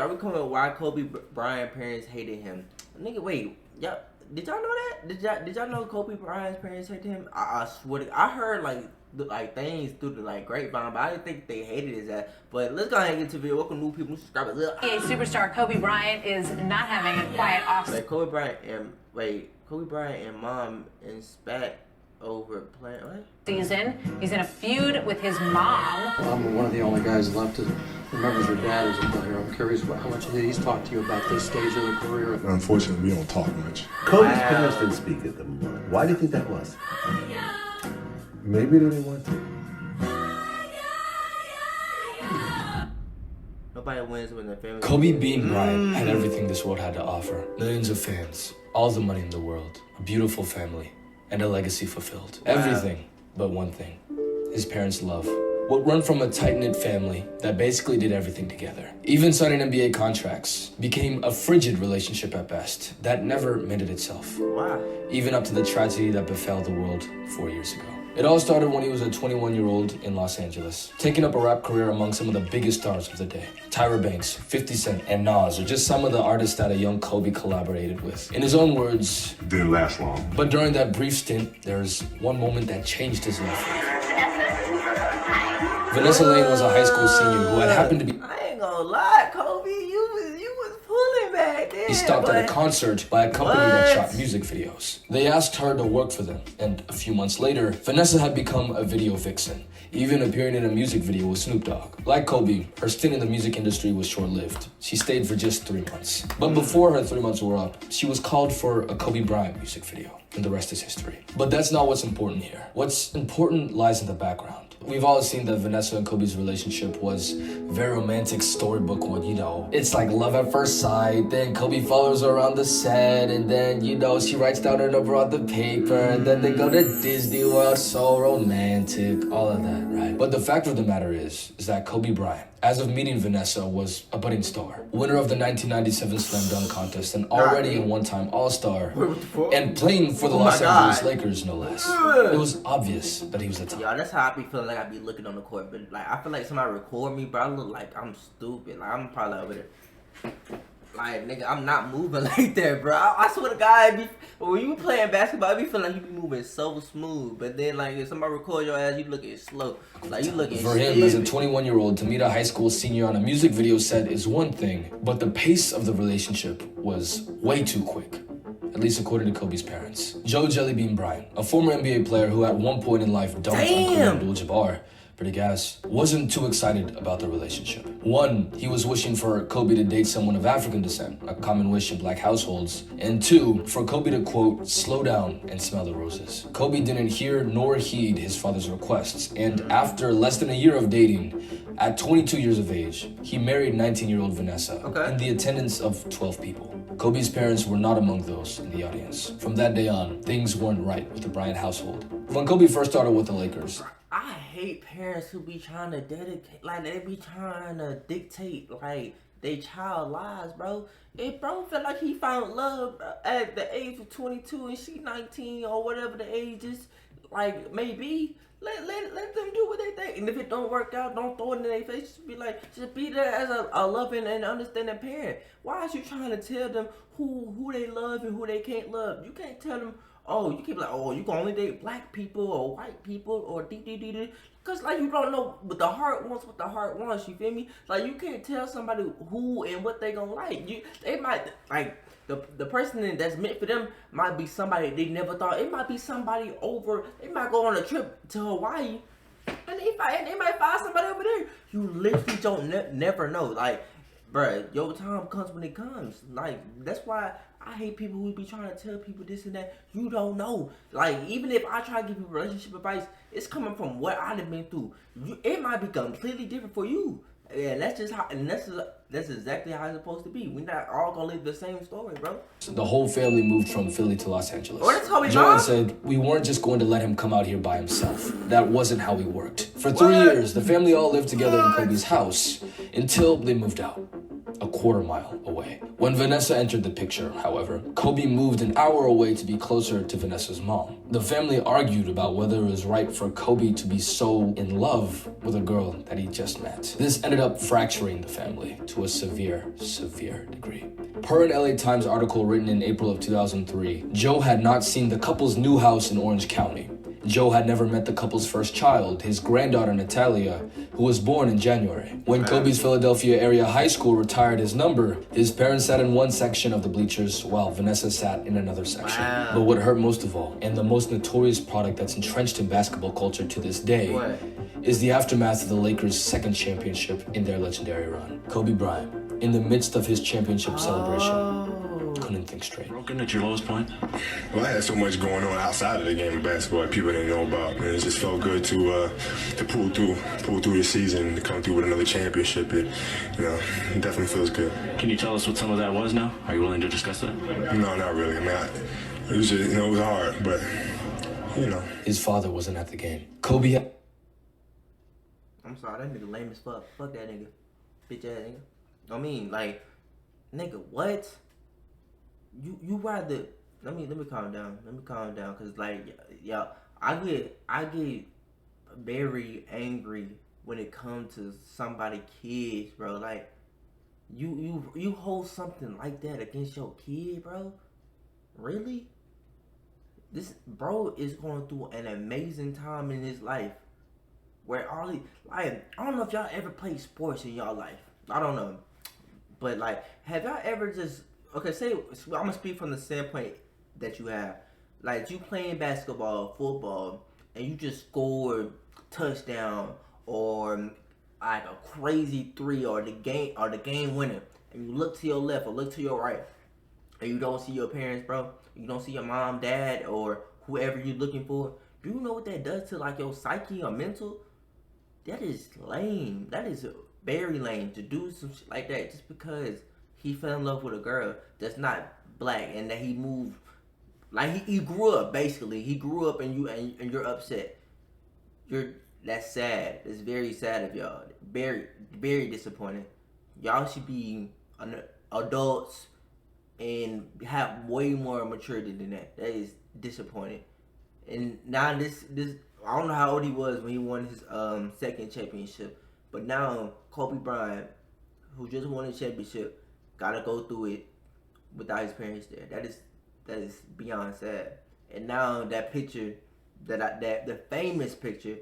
Are we coming with why Kobe Bryant parents hated him? Nigga, wait, y'all, did y'all know that? Did y'all know Kobe Bryant's parents hated him? I swear to, I heard like things through the like grapevine, but I didn't think they hated his ass. But let's go ahead and get to the video. Welcome new people, new subscribers. NBA superstar Kobe Bryant is not having a quiet off. Like Kobe Bryant and mom and spat over playing what? Season. He's in a feud with his mom. I'm one of the only guys left that remembers your dad as a player. I'm curious how much he's talked to you about this stage of the career. Unfortunately, we don't talk much. Kobe's parents didn't speak at the moment. Why do you think that was? Maybe they didn't want to. Nobody wins when their family. Kobe being Bryant had everything this world had to offer. Millions of fans, all the money in the world, a beautiful family, and a legacy fulfilled. Wow. Everything but one thing: his parents' love. What run from a tight-knit family that basically did everything together. Even signing NBA contracts became a frigid relationship at best that never mended itself. Wow. Even up to the tragedy that befell the world 4 years ago. It all started when he was a 21-year-old in Los Angeles, taking up a rap career among some of the biggest stars of the day. Tyra Banks, 50 Cent, and Nas are just some of the artists that a young Kobe collaborated with. In his own words, Didn't last long. but during that brief stint, there's one moment that changed his life. Vanessa Lane was a high school senior who had happened to be I ain't gonna lie, Kobe, you was pulling back then. He stopped at a but- concert by a company that What? shot music videos. They asked her to work for them, and a few months later, Vanessa had become a video vixen, even appearing in a music video with Snoop Dogg. Like Kobe, her stint in the music industry was short-lived. She stayed for just 3 months. But before her 3 months were up, she was called for a Kobe Bryant music video, and the rest is history. But that's not what's important here. What's important lies in the background. We've all seen that Vanessa and Kobe's relationship was very romantic storybook one, you know. It's like love at first sight, then Kobe follows her around the set, and then, you know, she writes down her number on the paper, and then they go to Disney World, so romantic, all of that, right? But the fact of the matter is that Kobe Bryant, as of meeting Vanessa, was a budding star. Winner of the 1997 Slam Dunk Contest, and already a one-time All-Star, and playing for the Los Angeles Lakers, no less. It was obvious that he was the top. Y'all, that's how I be feeling like I be looking on the court, but like I feel like somebody record me, bro. I look like I'm stupid. Like I'm probably over there. Like nigga, I'm not moving like that, bro. I swear to God, when you playing basketball, I be feeling like you be moving so smooth. But then like if somebody record your ass, you looking slow. Like you looking. For him, as a 21-year-old, to meet a high school senior on a music video set is one thing, but the pace of the relationship was way too quick. At least according to Kobe's parents. Joe Jellybean Bryant, a former NBA player who at one point in life dunked on Kareem Abdul-Jabbar, pretty gas, wasn't too excited about the relationship. One, he was wishing for Kobe to date someone of African descent, a common wish in black households. And two, for Kobe to, quote, slow down and smell the roses. Kobe didn't hear nor heed his father's requests, and after less than a year of dating, at 22 years of age, he married 19-year-old Vanessa in the attendance of 12 people. Kobe's parents were not among those in the audience. From that day on, things weren't right with the Bryant household. When Kobe first started with the Lakers, I hate parents who be trying to like they be trying to dictate like they child lives, bro. If bro felt like he found love at the age of 22 and she 19 or whatever the age is, like maybe let them do what they think. And if it don't work out, don't throw it in their face. Just be there as a loving and understanding parent. Why is you trying to tell them who they love and who they can't love? You can't tell them. Oh, you keep like, oh, you can only date black people or white people or d. Cause like you don't know what the heart wants. What the heart wants, you feel me? Like you can't tell somebody who and what they gonna like. They might like the person that's meant for them might be somebody they never thought. It might be somebody over. They might go on a trip to Hawaii, and they might find somebody over there. You literally don't never know. Like, bruh, your time comes when it comes. Like that's why I hate people who be trying to tell people this and that. You don't know. Like, even if I try to give you relationship advice, it's coming from what I've been through. It might be completely different for you. Yeah, that's just how, and that's exactly how it's supposed to be. We're not all gonna live the same story, bro. the whole family moved from Philly to Los Angeles. Oh, that's how we Joanne mom? said, we weren't just going to let him come out here by himself. That wasn't how we worked. For 3 What? years, the family all lived together in Kobe's house until they moved out, a quarter mile away. When Vanessa entered the picture, however, Kobe moved an hour away to be closer to Vanessa's mom. The family argued about whether it was right for Kobe to be so in love with a girl that he just met. This ended up fracturing the family to a severe degree. Per an LA Times article written in April of 2003, Joe had not seen the couple's new house in Orange County. Joe had never met the couple's first child, his granddaughter Natalia, who was born in January. When Kobe's Philadelphia area high school retired his number, his parents sat in one section of the bleachers while Vanessa sat in another section. But what hurt most of all, and the most notorious product that's entrenched in basketball culture to this day, is the aftermath of the Lakers' second championship in their legendary run. Kobe Bryant, in the midst of his championship celebration, couldn't think straight. Broken at your lowest point? Well, I had so much going on outside of the game of basketball that people didn't know about, and it just felt good to pull through the season, to come through with another championship. It definitely feels good. Can you tell us what some of that was now? Are you willing to discuss that? No, not really. I mean, it was just, it was hard, but His father wasn't at the game. Kobe I'm sorry, that nigga lame as fuck. Fuck that nigga. Bitch ass nigga. I mean, like, nigga, what? You rather let me calm down. Let me calm down, cause like y'all, I get very angry when it comes to somebody kids, bro. Like you hold something like that against your kid, bro. Really? This bro is going through an amazing time in his life. Where all the, like, I don't know if y'all ever played sports in y'all life. I don't know. But like, have y'all ever just, okay, say, I'm gonna speak from the standpoint that you have. Like, you playing basketball, football, and you just scored touchdown or like a crazy three or the game winner, and you look to your left or look to your right, and you don't see your parents, bro. You don't see your mom, dad, or whoever you're looking for. Do you know what that does to like your psyche or mental? That is lame. That is very lame to do some shit like that just because he fell in love with a girl that's not black and that he moved. Like he grew up basically. He grew up and you're upset. That's sad. It's very sad of y'all. Very, very disappointing. Y'all should be adults and have way more maturity than that. That is disappointing. And now this I don't know how old he was when he won his second championship, but now Kobe Bryant, who just won a championship, gotta go through it without his parents there. That is beyond sad. And now that picture, that the famous picture,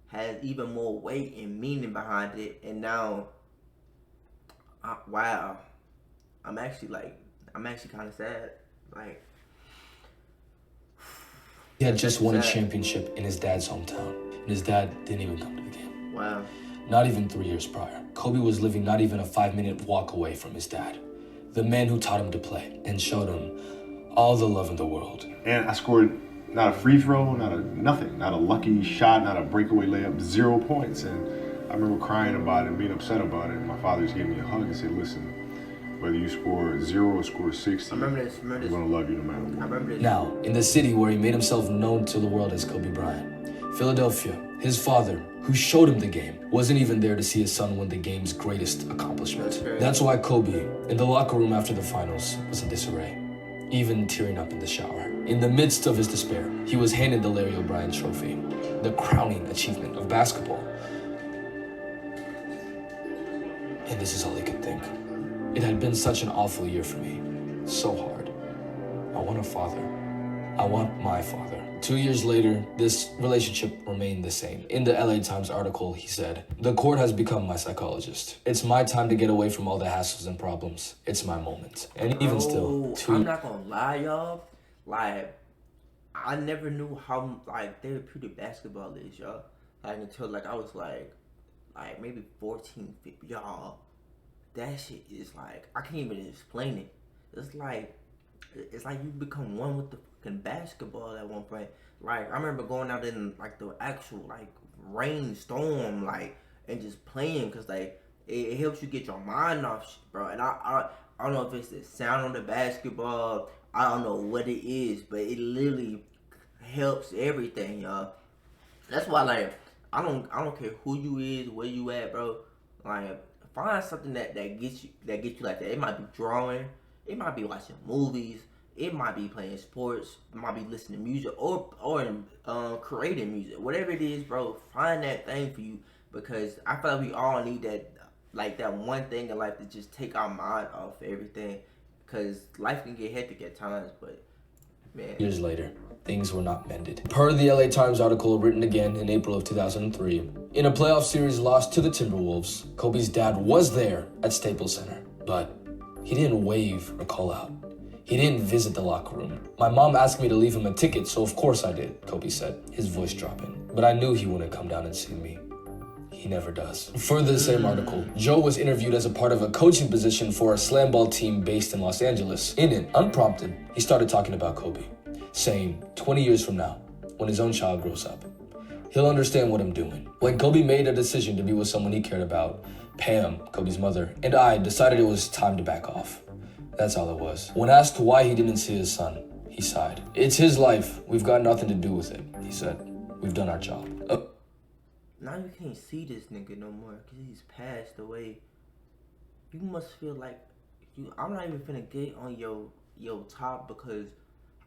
has even more weight and meaning behind it. And now, wow, I'm actually kind of sad. Like, he had just won a championship in his dad's hometown, and his dad didn't even come to the game. Wow. Not even 3 years prior, Kobe was living not even a 5-minute walk away from his dad, the man who taught him to play and showed him all the love in the world. And I scored not a free throw, nothing, not a lucky shot, not a breakaway layup, 0 points. And I remember crying about it and being upset about it. And my father just gave me a hug and said, listen, whether you score 0 or score 60, we're going to love you no matter what. I remember this. Now, in the city where he made himself known to the world as Kobe Bryant, Philadelphia, his father, who showed him the game, wasn't even there to see his son win the game's greatest accomplishment. That's why Kobe, in the locker room after the finals, was in disarray, even tearing up in the shower. In the midst of his despair, he was handed the Larry O'Brien Trophy, the crowning achievement of basketball. And this is all he could think. It had been such an awful year for me, so hard. I want a father. I want my father. 2 years later, this relationship remained the same. In the LA Times article, he said, "The court has become my psychologist. It's my time to get away from all the hassles and problems. It's my moment." And even still, I'm not gonna lie, y'all. Like, I never knew how like therapeutic basketball is, y'all. Like until like I was like maybe 14, 15, y'all. That shit is like, I can't even explain it. It's like you become one with the fucking basketball at one point. Like, I remember going out in like the actual like rainstorm, like, and just playing, cause like it helps you get your mind off shit, bro. And I don't know if it's the sound of the basketball. I don't know what it is, but it literally helps everything, y'all. That's why, like, I don't care who you is, where you at, bro. Like, Find something that gets you like that. It might be drawing, it might be watching movies, it might be playing sports, it might be listening to music or creating music. Whatever it is, bro, find that thing for you, because I feel like we all need that, like that one thing in life to just take our mind off everything, because life can get hectic at times, but man. Years later, things were not mended. Per the LA Times article written again in April of 2003, in a playoff series lost to the Timberwolves, Kobe's dad was there at Staples Center, but he didn't wave or call out. He didn't visit the locker room. My mom asked me to leave him a ticket, so of course I did, Kobe said, his voice dropping. But I knew he wouldn't come down and see me. He never does. Further, the same article, Joe was interviewed as a part of a coaching position for a slam ball team based in Los Angeles. In it, unprompted, he started talking about Kobe, saying 20 years from now, when his own child grows up, he'll understand what I'm doing. When Kobe made a decision to be with someone he cared about, Pam, Kobe's mother, and I decided it was time to back off. That's all it was. When asked why he didn't see his son, he sighed. It's his life. We've got nothing to do with it, he said. We've done our job. Now you can't see this nigga no more because he's passed away. You must feel like I'm not even finna get on your top, because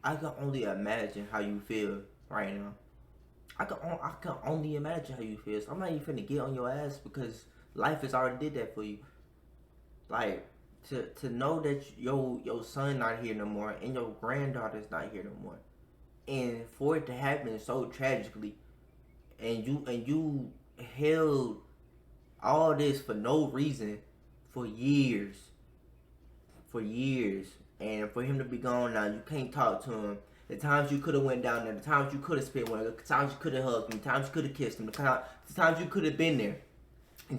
I can only imagine how you feel right now. I can only imagine how you feel. So I'm not even finna get on your ass, because life has already did that for you. Like to know that your son not here no more and your granddaughter's not here no more, and for it to happen so tragically. And you held all this for no reason for years. And for him to be gone now, you can't talk to him. The times you could have went down there, the times you could have spent with him, the times you could have hugged him, the times you could have kissed him, the times you could have been there. You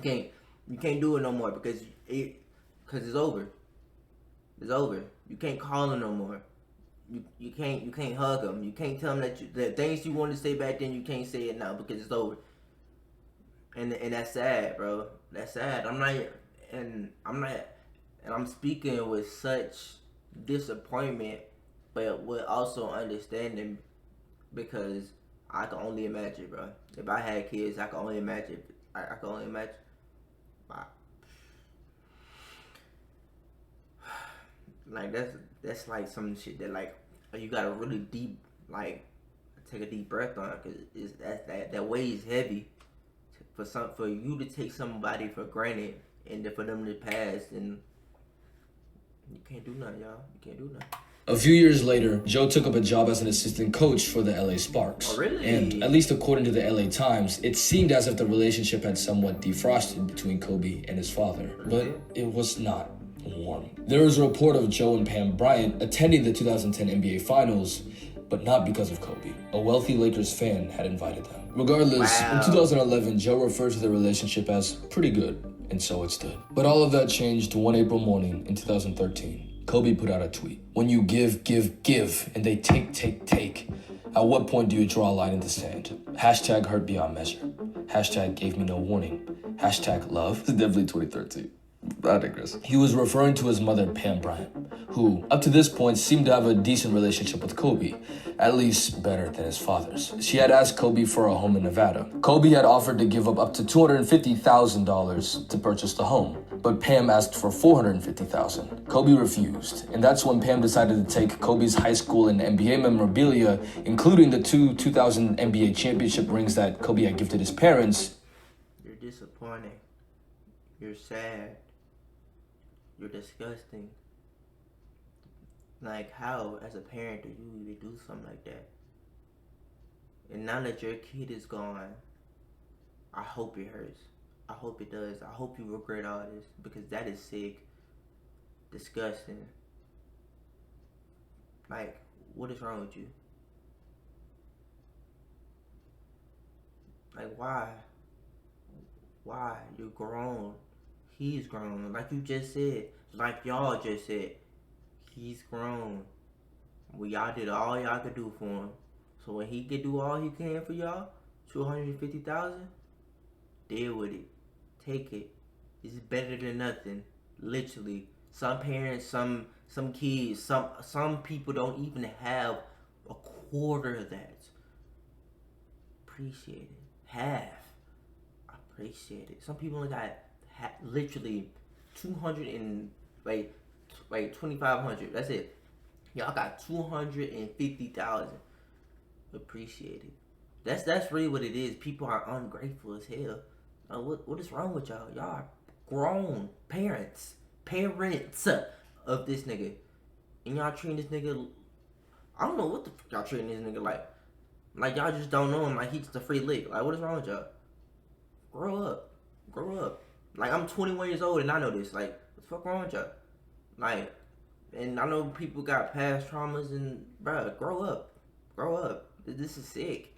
can't do it no more, because it's over. It's over. You can't call him no more. You can't hug him. You can't tell him that the things you wanted to say back then, you can't say it now, because it's over. And that's sad, bro. That's sad. I'm speaking with such disappointment, but with also understanding, because I can only imagine, bro. If I had kids, I can only imagine. I can only imagine. Like that's like some shit that, like, you gotta really deep, like, take a deep breath on, because that weighs heavy for you to take somebody for granted, and then for them to pass, and you can't do nothing, y'all. You can't do nothing. A few years later, Joe took up a job as an assistant coach for the LA Sparks. Oh, really? And at least according to the LA Times, it seemed as if the relationship had somewhat defrosted between Kobe and his father. But it was not warm. There was a report of Joe and Pam Bryant attending the 2010 NBA Finals, but not because of Kobe. A wealthy Lakers fan had invited them. Regardless, in 2011, Joe referred to the relationship as pretty good, and so it stood. But all of that changed one April morning in 2013. Kobe put out a tweet. When you give, and they take, at what point do you draw a line in the sand? Hashtag hurt beyond measure. Hashtag gave me no warning. Hashtag love. It's definitely 2013. I digress. He was referring to his mother, Pam Bryant, who, up to this point, seemed to have a decent relationship with Kobe, at least better than his father's. She had asked Kobe for a home in Nevada. Kobe had offered to give up to $250,000 to purchase the home, but Pam asked for $450,000. Kobe refused, and that's when Pam decided to take Kobe's high school and NBA memorabilia, including the 2000 NBA championship rings that Kobe had gifted his parents. You're disappointing. You're sad. You're disgusting. Like, how, as a parent, do you even do something like that? And now that your kid is gone, I hope it hurts. I hope it does. I hope you regret all this, because that is sick. Disgusting. Like, what is wrong with you? Like, why? Why? You're grown. He's grown. Like you just said. Like y'all just said. He's grown. Well, y'all did all y'all could do for him. So when he could do all he can for y'all, $250,000, deal with it. Take it. It's better than nothing. Literally. Some parents, some kids, some people don't even have a quarter of that. Appreciate it. Half. Appreciate it. Some people only got literally 200 and like 2,500. That's it. Y'all got 250,000. Appreciate it. That's really what it is. People are ungrateful as hell. What is wrong with y'all? Y'all are grown parents of this nigga, and y'all treating this nigga. I don't know what the fuck y'all treating this nigga like. Like y'all just don't know him. Like he's just a free lick. Like what is wrong with y'all? Grow up. Like I'm 21 years old and I know this. Like what the fuck wrong with y'all? Like, and I know people got past traumas and bruh, grow up. This is sick.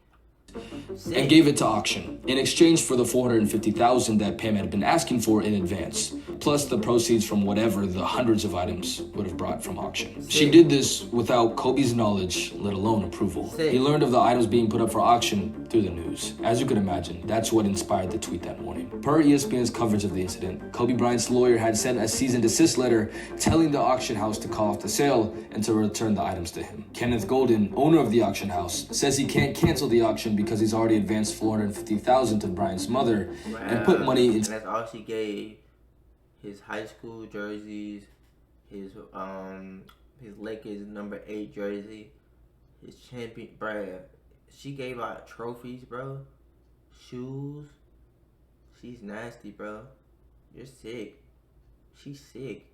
And gave it to auction in exchange for the $450,000 that Pam had been asking for in advance, plus the proceeds from whatever the hundreds of items would have brought from auction. She did this without Kobe's knowledge, let alone approval. He learned of the items being put up for auction through the news. As you could imagine, that's what inspired the tweet that morning. Per ESPN's coverage of the incident, Kobe Bryant's lawyer had sent a cease and desist letter telling the auction house to call off the sale and to return the items to him. Kenneth Golden, owner of the auction house, says he can't cancel the auction because he's already advanced $450,000 to Bryant's mother and put money into. And that's all she gave. His high school jerseys, his Lakers number 8 jersey, his champion, bruh. She gave out trophies, bro. Shoes. She's nasty, bro. You're sick. She's sick.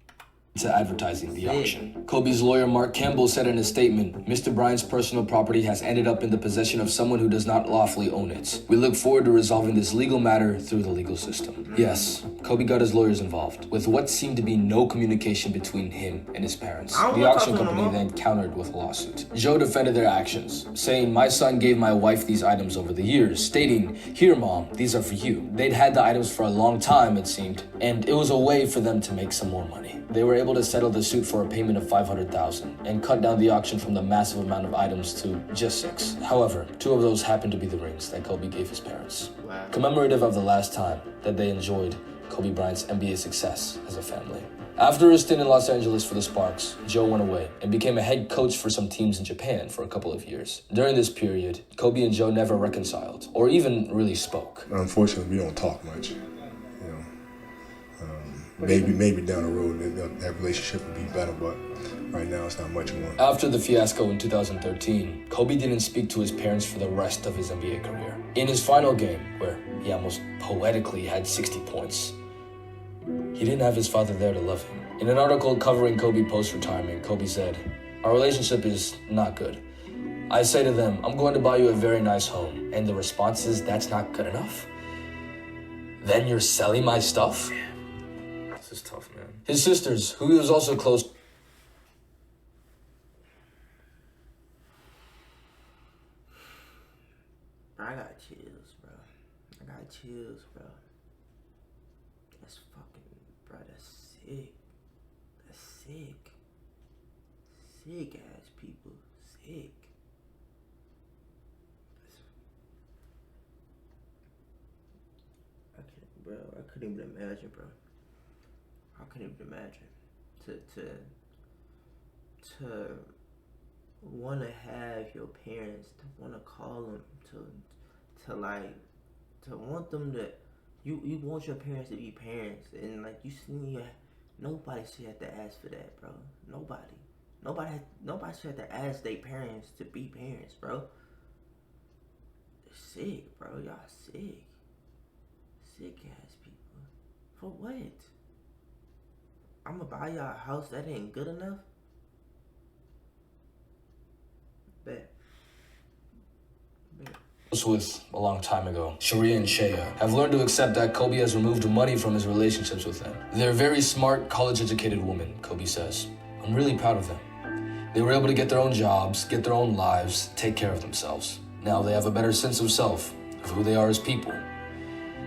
To advertising the auction. Kobe's lawyer Mark Campbell said in a statement, Mr. Bryant's personal property has ended up in the possession of someone who does not lawfully own it. We look forward to resolving this legal matter through the legal system. Yes, Kobe got his lawyers involved, with what seemed to be no communication between him and his parents. The auction company then countered with a lawsuit. Joe defended their actions, saying, my son gave my wife these items over the years, stating, here mom, these are for you. They'd had the items for a long time, it seemed, and it was a way for them to make some more money. They were able to settle the suit for a payment of $500,000 and cut down the auction from the massive amount of items to just 6. However, 2 of those happened to be the rings that Kobe gave his parents. Wow. Commemorative of the last time that they enjoyed Kobe Bryant's NBA success as a family. After his stint in Los Angeles for the Sparks, Joe went away and became a head coach for some teams in Japan for a couple of years. During this period, Kobe and Joe never reconciled or even really spoke. Unfortunately, we don't talk much. Maybe down the road that relationship would be better, but right now it's not much more. After the fiasco in 2013, Kobe didn't speak to his parents for the rest of his NBA career. In his final game, where he almost poetically had 60 points, he didn't have his father there to love him. In an article covering Kobe post-retirement, Kobe said, our relationship is not good. I say to them, I'm going to buy you a very nice home, and the response is, that's not good enough? Then you're selling my stuff? This is tough, man. His sisters, who he was also close. I got chills, bro. That's fucking, bro. That's sick. Sick ass people. Sick. I couldn't even imagine, bro. I couldn't even imagine to want to have your parents, to want to call them, to want them to, you want your parents to be parents, and like you see, nobody should have to ask for that, bro. Nobody should have to ask their parents to be parents, bro. They're sick, bro. Y'all sick ass people. For what? I'm gonna buy y'all a house that ain't good enough? Bet. With a long time ago, Sharia and Shea have learned to accept that Kobe has removed money from his relationships with them. They're very smart, college-educated women, Kobe says. I'm really proud of them. They were able to get their own jobs, get their own lives, take care of themselves. Now they have a better sense of self, of who they are as people,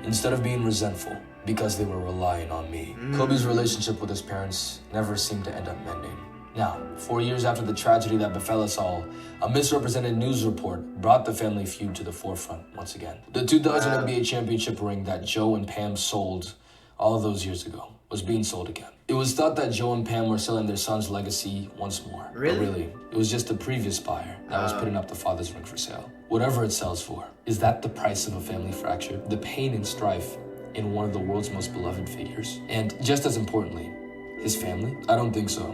instead of being resentful because they were relying on me. Kobe's relationship with his parents never seemed to end up mending. Now, 4 years after the tragedy that befell us all, a misrepresented news report brought the family feud to the forefront once again. The 2000 NBA championship ring that Joe and Pam sold all those years ago was being sold again. It was thought that Joe and Pam were selling their son's legacy once more. Really? But really, it was just the previous buyer that was putting up the father's ring for sale. Whatever it sells for, is that the price of a family fracture? The pain and strife in one of the world's most beloved figures? And just as importantly, his family? I don't think so.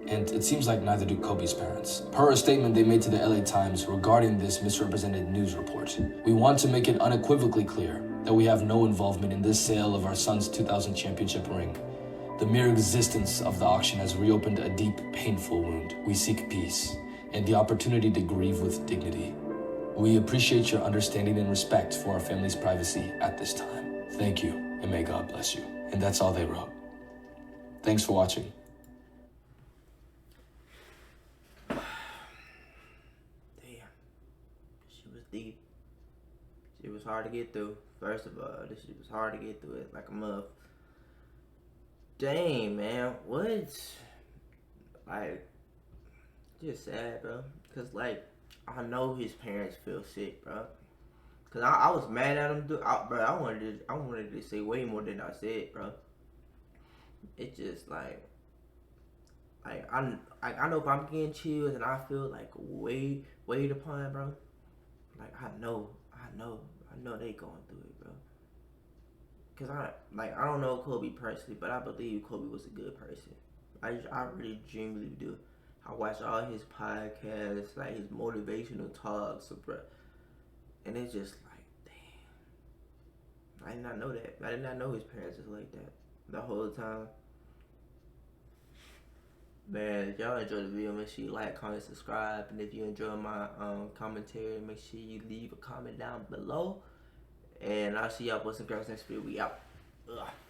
And it seems like neither do Kobe's parents. Per a statement they made to the LA Times regarding this misrepresented news report, we want to make it unequivocally clear that we have no involvement in this sale of our son's 2000 championship ring. The mere existence of the auction has reopened a deep, painful wound. We seek peace and the opportunity to grieve with dignity. We appreciate your understanding and respect for our family's privacy at this time. Thank you, and may God bless you. And that's all they wrote. Thanks for watching. Damn. She was deep. She was hard to get through. First of all, this shit was hard to get through it like a muff. Dang, man. What? Like, just sad, bro. Cause like, I know his parents feel sick, bro. Cause I was mad at him, dude. Bro, I wanted to say way more than I said, bro. It's just like I know if I'm getting chills and I feel like weighed upon, bro. Like I know they going through it, bro. Cause I don't know Kobe personally, but I believe Kobe was a good person. I really genuinely do. I watch all his podcasts, like his motivational talks, bro. And it's just like, damn. I did not know that. I did not know his parents was like that the whole time. Man, if y'all enjoyed the video, make sure you like, comment, subscribe. And if you enjoy my commentary, make sure you leave a comment down below. And I'll see y'all boys and girls next video. We out. Ugh.